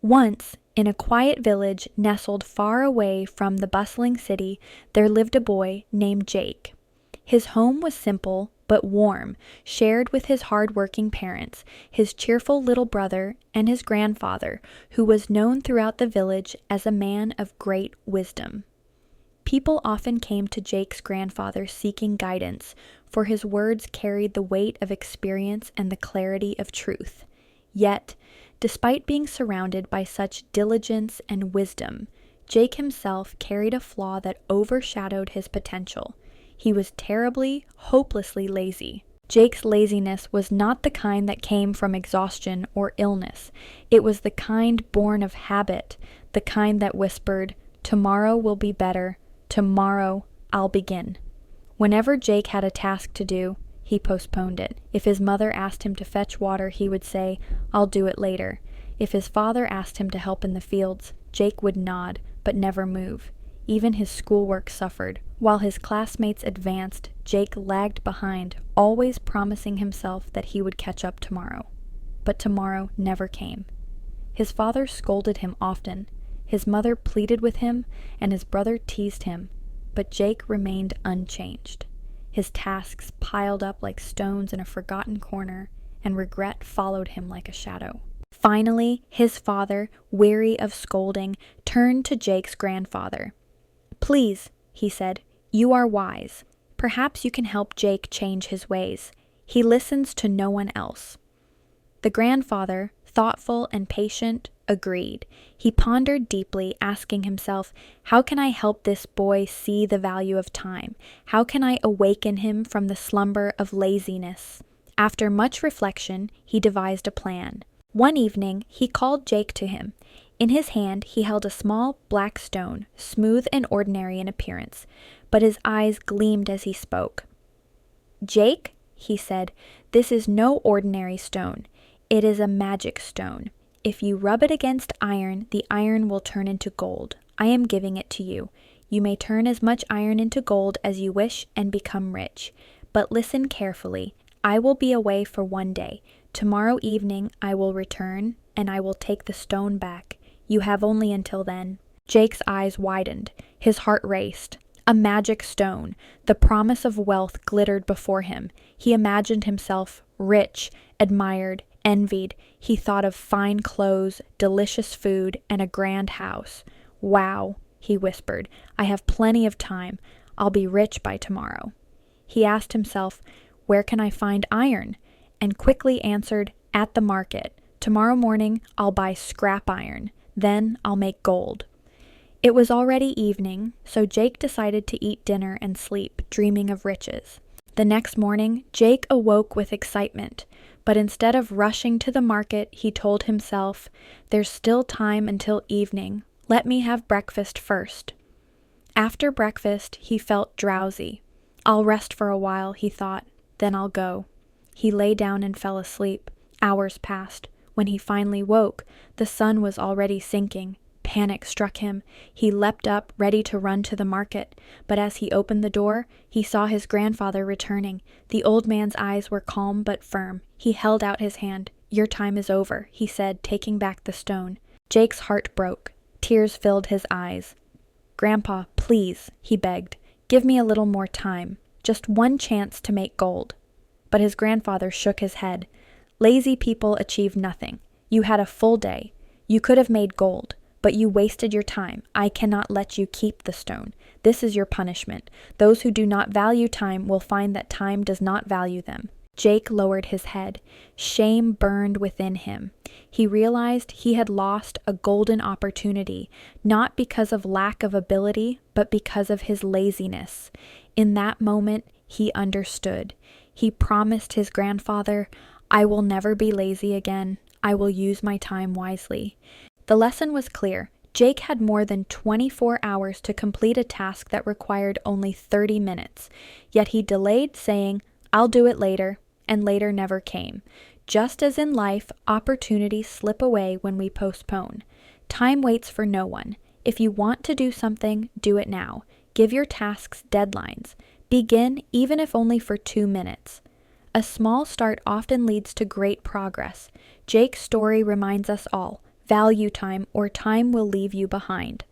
Once, in a quiet village nestled far away from the bustling city, there lived a boy named Jake. His home was simple but warm, shared with his hard-working parents, his cheerful little brother, and his grandfather, who was known throughout the village as a man of great wisdom. People often came to Jake's grandfather seeking guidance, for his words carried the weight of experience and the clarity of truth. Yet, despite being surrounded by such diligence and wisdom, Jake himself carried a flaw that overshadowed his potential. He was terribly, hopelessly lazy. Jake's laziness was not the kind that came from exhaustion or illness. It was the kind born of habit, the kind that whispered, "Tomorrow will be better. Tomorrow I'll begin." Whenever Jake had a task to do, he postponed it. If his mother asked him to fetch water, he would say, "I'll do it later." If his father asked him to help in the fields, Jake would nod, but never move. Even his schoolwork suffered. While his classmates advanced, Jake lagged behind, always promising himself that he would catch up tomorrow. But tomorrow never came. His father scolded him often. His mother pleaded with him, and his brother teased him. But Jake remained unchanged. His tasks piled up like stones in a forgotten corner, and regret followed him like a shadow. Finally, his father, weary of scolding, turned to Jake's grandfather. "Please," he said, "you are wise. Perhaps you can help Jake change his ways. He listens to no one else." The grandfather, thoughtful and patient, agreed. He pondered deeply, asking himself, "How can I help this boy see the value of time? How can I awaken him from the slumber of laziness?" After much reflection, he devised a plan. One evening, he called Jake to him. In his hand, he held a small black stone, smooth and ordinary in appearance, but his eyes gleamed as he spoke. "Jake," he said, "this is no ordinary stone. It is a magic stone. If you rub it against iron, the iron will turn into gold. I am giving it to you. You may turn as much iron into gold as you wish and become rich. But listen carefully. I will be away for one day. Tomorrow evening I will return, and I will take the stone back. You have only until then." Jake's eyes widened. His heart raced. A magic stone. The promise of wealth glittered before him. He imagined himself rich, admired, envied. He thought of fine clothes, delicious food, and a grand house. "Wow," he whispered. "I have plenty of time. I'll be rich by tomorrow." He asked himself, "Where can I find iron?" and quickly answered, "At the market. Tomorrow morning I'll buy scrap iron. Then I'll make gold." It was already evening, so Jake decided to eat dinner and sleep, dreaming of riches. The next morning, Jake awoke with excitement, but instead of rushing to the market, he told himself, "There's still time until evening. Let me have breakfast first." After breakfast, he felt drowsy. "I'll rest for a while," he thought, "then I'll go." He lay down and fell asleep. Hours passed. When he finally woke, the sun was already sinking. Panic struck him. He leapt up, ready to run to the market. But as he opened the door, he saw his grandfather returning. The old man's eyes were calm but firm. He held out his hand. "Your time is over," he said, taking back the stone. Jake's heart broke. Tears filled his eyes. "Grandpa, please," he begged, "give me a little more time. Just one chance to make gold." But his grandfather shook his head. "Lazy people achieve nothing. You had a full day. You could have made gold. But you wasted your time. I cannot let you keep the stone. This is your punishment. Those who do not value time will find that time does not value them." Jake lowered his head. Shame burned within him. He realized he had lost a golden opportunity, not because of lack of ability, but because of his laziness. In that moment, he understood. He promised his grandfather, "I will never be lazy again. I will use my time wisely." The lesson was clear. Jake had more than 24 hours to complete a task that required only 30 minutes. Yet he delayed, saying, "I'll do it later," and later never came. Just as in life, opportunities slip away when we postpone. Time waits for no one. If you want to do something, do it now. Give your tasks deadlines. Begin, even if only for 2 minutes. A small start often leads to great progress. Jake's story reminds us all, value time, or time will leave you behind.